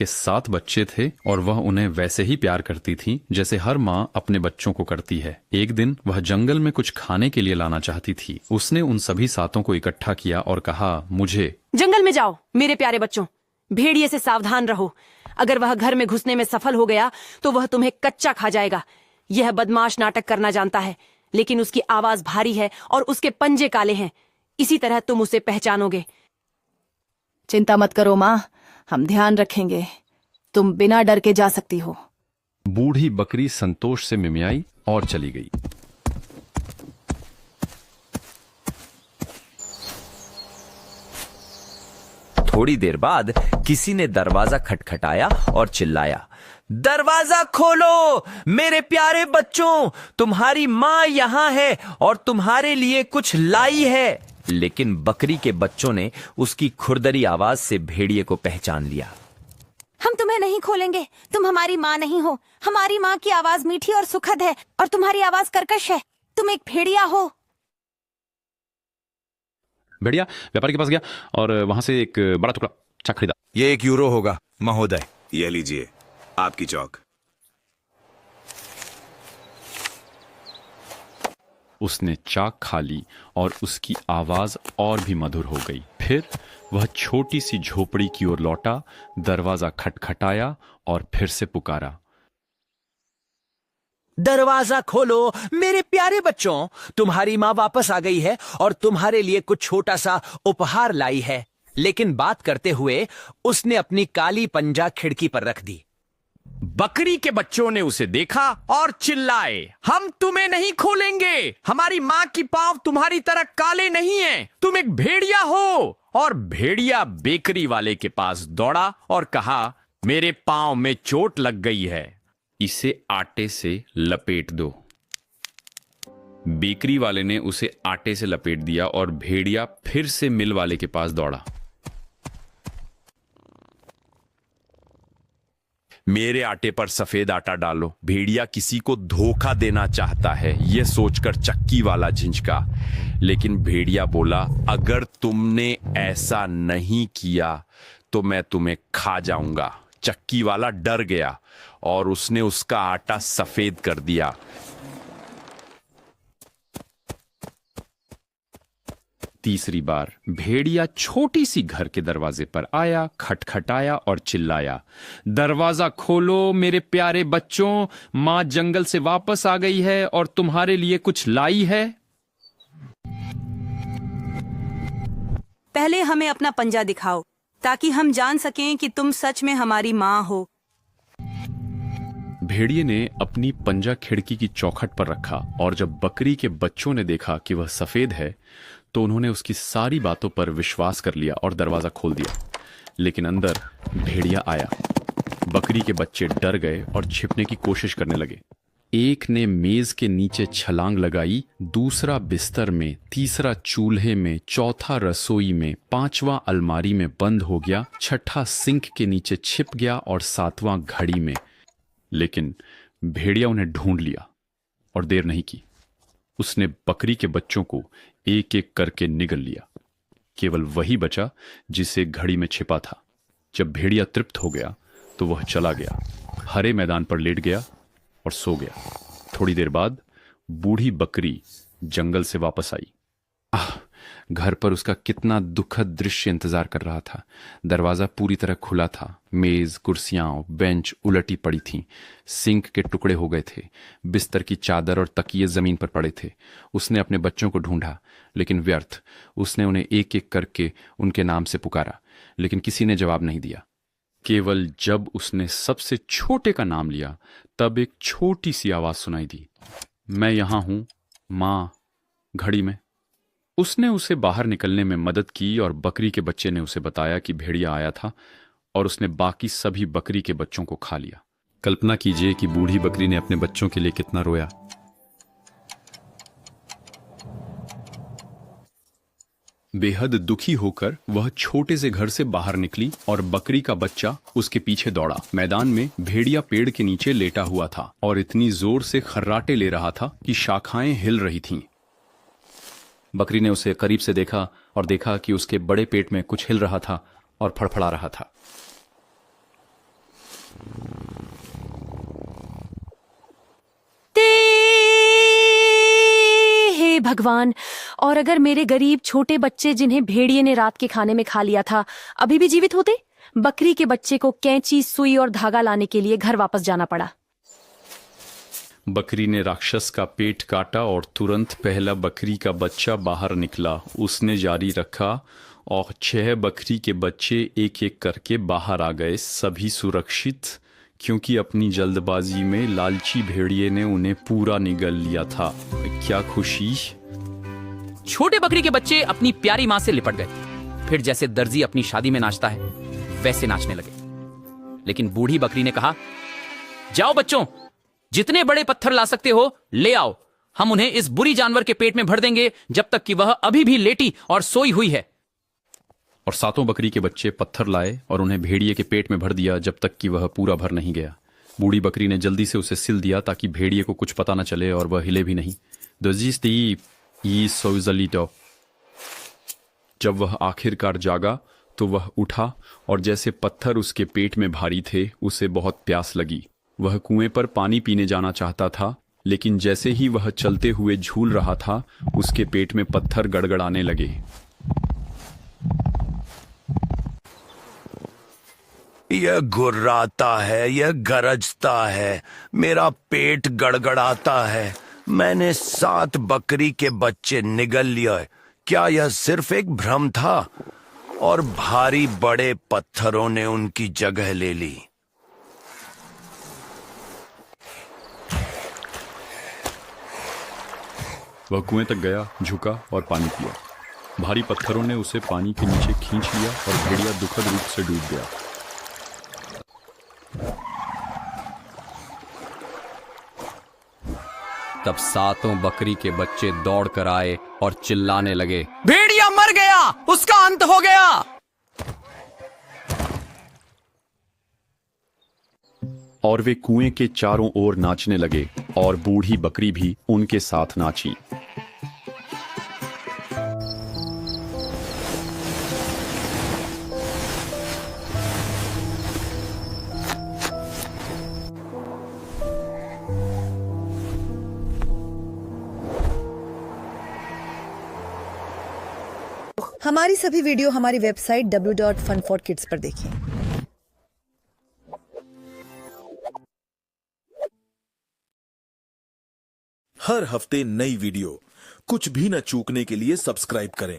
के 7 बच्चे थे और वह उन्हें वैसे ही प्यार करती थी जैसे हर माँ अपने बच्चों को करती है। एक दिन वह जंगल में कुछ खाने के लिए लाना चाहती थी। उसने उन सभी 7 को इकट्ठा किया और कहा, मुझे जंगल में जाओ मेरे प्यारे बच्चों, भेड़िए से सावधान रहो। अगर वह घर में घुसने में सफल हो गया तो वह तुम्हें कच्चा खा जाएगा। यह बदमाश नाटक करना जानता है, लेकिन उसकी आवाज भारी है और उसके पंजे काले हैं। इसी तरह तुम उसे पहचानोगे। चिंता मत करो माँ, हम ध्यान रखेंगे। तुम बिना डर के जा सकती हो। बूढ़ी बकरी संतोष से मिमियाई और चली गई। थोड़ी देर बाद किसी ने दरवाजा खटखटाया और चिल्लाया, दरवाजा खोलो मेरे प्यारे बच्चों, तुम्हारी माँ यहाँ है और तुम्हारे लिए कुछ लाई है। लेकिन बकरी के बच्चों ने उसकी खुरदरी आवाज से भेड़िए को पहचान लिया। हम तुम्हें नहीं खोलेंगे, तुम हमारी माँ नहीं हो। हमारी माँ की आवाज मीठी और सुखद है और तुम्हारी आवाज कर्कश है। तुम एक भेड़िया हो। भेड़िया व्यापारी के पास गया और वहां से एक बड़ा टुकड़ा चाक खरीदा। ये 1 यूरो होगा महोदय। यह लीजिए आपकी चौक। उसने चाक खा ली और उसकी आवाज और भी मधुर हो गई। फिर वह छोटी सी झोपड़ी की ओर लौटा, दरवाजा खटखटाया और फिर से पुकारा, दरवाजा खोलो मेरे प्यारे बच्चों, तुम्हारी माँ वापस आ गई है और तुम्हारे लिए कुछ छोटा सा उपहार लाई है। लेकिन बात करते हुए उसने अपनी काली पंजा खिड़की पर रख दी। बकरी के बच्चों ने उसे देखा और चिल्लाए, हम तुम्हें नहीं खोलेंगे। हमारी माँ की पांव तुम्हारी तरह काले नहीं हैं। तुम एक भेड़िया हो। और भेड़िया बेकरी वाले के पास दौड़ा और कहा, मेरे पांव में चोट लग गई है, इसे आटे से लपेट दो। बेकरी वाले ने उसे आटे से लपेट दिया और भेड़िया फिर से मिल वाले के पास दौड़ा। मेरे आटे पर सफेद आटा डालो। भेड़िया किसी को धोखा देना चाहता है, यह सोचकर चक्की वाला झिंझका। लेकिन भेड़िया बोला, अगर तुमने ऐसा नहीं किया तो मैं तुम्हें खा जाऊंगा। चक्की वाला डर गया और उसने उसका आटा सफेद कर दिया। तीसरी बार भेड़िया छोटी सी घर के दरवाजे पर आया, खटखटाया और चिल्लाया, दरवाजा खोलो मेरे प्यारे बच्चों, मां जंगल से वापस आ गई है और तुम्हारे लिए कुछ लाई है। पहले हमें अपना पंजा दिखाओ ताकि हम जान सकें कि तुम सच में हमारी माँ हो। भेड़िए ने अपनी पंजा खिड़की की चौखट पर रखा और जब बकरी के बच्चों ने देखा कि वह सफेद है तो उन्होंने उसकी सारी बातों पर विश्वास कर लिया और दरवाजा खोल दिया। लेकिन अंदर भेड़िया आया। बकरी के बच्चे डर गए और छिपने की कोशिश करने लगे। एक ने मेज के नीचे छलांग लगाई, दूसरा बिस्तर में, तीसरा चूल्हे में, चौथा रसोई में, पांचवां अलमारी में बंद हो गया, छठा सिंक के नीचे छिप गया और सातवां घड़ी में। लेकिन भेड़िया उन्हें ढूंढ लिया और देर नहीं की। उसने बकरी के बच्चों को एक एक करके निगल लिया। केवल वही बचा जिसे घड़ी में छिपा था। जब भेड़िया तृप्त हो गया तो वह चला गया, हरे मैदान पर लेट गया और सो गया। थोड़ी देर बाद बूढ़ी बकरी जंगल से वापस आई। घर पर उसका कितना दुखद दृश्य इंतजार कर रहा था। दरवाजा पूरी तरह खुला था, मेज, कुर्सियां, बेंच उलटी पड़ी थीं, सिंक के टुकड़े हो गए थे, बिस्तर की चादर और तकिए जमीन पर पड़े थे। उसने अपने बच्चों को ढूंढा, लेकिन व्यर्थ। उसने उन्हें एक एक करके उनके नाम से पुकारा, लेकिन किसी ने जवाब नहीं दिया। केवल जब उसने सबसे छोटे का नाम लिया तब एक छोटी सी आवाज सुनाई दी, मैं यहां हूं मां। घड़ी में उसने उसे बाहर निकलने में मदद की और बकरी के बच्चे ने उसे बताया कि भेड़िया आया था और उसने बाकी सभी बकरी के बच्चों को खा लिया। कल्पना कीजिए कि बूढ़ी बकरी ने अपने बच्चों के लिए कितना रोया। बेहद दुखी होकर वह छोटे से घर से बाहर निकली और बकरी का बच्चा उसके पीछे दौड़ा। मैदान में भेड़िया पेड़ के नीचे लेटा हुआ था और इतनी जोर से खर्राटे ले रहा था कि शाखाएं हिल रही थीं। बकरी ने उसे करीब से देखा और देखा कि उसके बड़े पेट में कुछ हिल रहा था और फड़फड़ा रहा था। भगवान, और अगर मेरे गरीब छोटे बच्चे जिन्हें भेड़िए ने रात के खाने में खा लिया था अभी भी जीवित होते। बकरी के बच्चे को कैंची, सुई और धागा लाने के लिए घर वापस जाना पड़ा। बकरी ने राक्षस का पेट काटा और तुरंत पहला बकरी का बच्चा बाहर निकला। उसने जारी रखा और 6 बकरी के बच्चे एक एक करके बाहर आ गए, सभी सुरक्षित, क्योंकि अपनी जल्दबाजी में लालची भेड़िए ने उन्हें पूरा निगल लिया था। क्या खुशी! छोटे बकरी के बच्चे अपनी प्यारी मां से लिपट गए। फिर जैसे दर्जी अपनी शादी में नाचता है वैसे नाचने लगे। लेकिन बूढ़ी बकरी ने कहा, जाओ बच्चों, जितने बड़े पत्थर ला सकते हो ले आओ, हम उन्हें इस बुरी जानवर के पेट में भर देंगे जब तक कि वह अभी भी लेटी और सोई हुई है। और 7 बकरी के बच्चे पत्थर लाए और उन्हें भेड़िए के पेट में भर दिया जब तक कि वह पूरा भर नहीं गया। बूढ़ी बकरी ने जल्दी से उसे सिल दिया ताकि भेड़िए को कुछ पता न चले और वह हिले भी नहीं। जब वह आखिरकार जागा तो वह उठा और जैसे पत्थर उसके पेट में भारी थे, उसे बहुत प्यास लगी। वह कुएं पर पानी पीने जाना चाहता था, लेकिन जैसे ही वह चलते हुए झूल रहा था, उसके पेट में पत्थर गड़गड़ाने लगे। यह गुर्राता है, यह गरजता है, मेरा पेट गड़गड़ाता है। मैंने 7 बकरी के बच्चे निगल लिए। क्या यह सिर्फ एक भ्रम था? और भारी बड़े पत्थरों ने उनकी जगह ले ली। वह कुएं तक गया, झुका और पानी पिया। भारी पत्थरों ने उसे पानी के नीचे खींच लिया और भेड़िया दुखद रूप से डूब गया। तब 7 बकरी के बच्चे दौड़ कर आए और चिल्लाने लगे, भेड़िया मर गया, उसका अंत हो गया। और वे कुएं के चारों ओर नाचने लगे और बूढ़ी बकरी भी उनके साथ नाची। हमारी सभी वीडियो हमारी वेबसाइट w.fun4kids पर देखें। हर हफ्ते नई वीडियो, कुछ भी न चूकने के लिए सब्सक्राइब करें।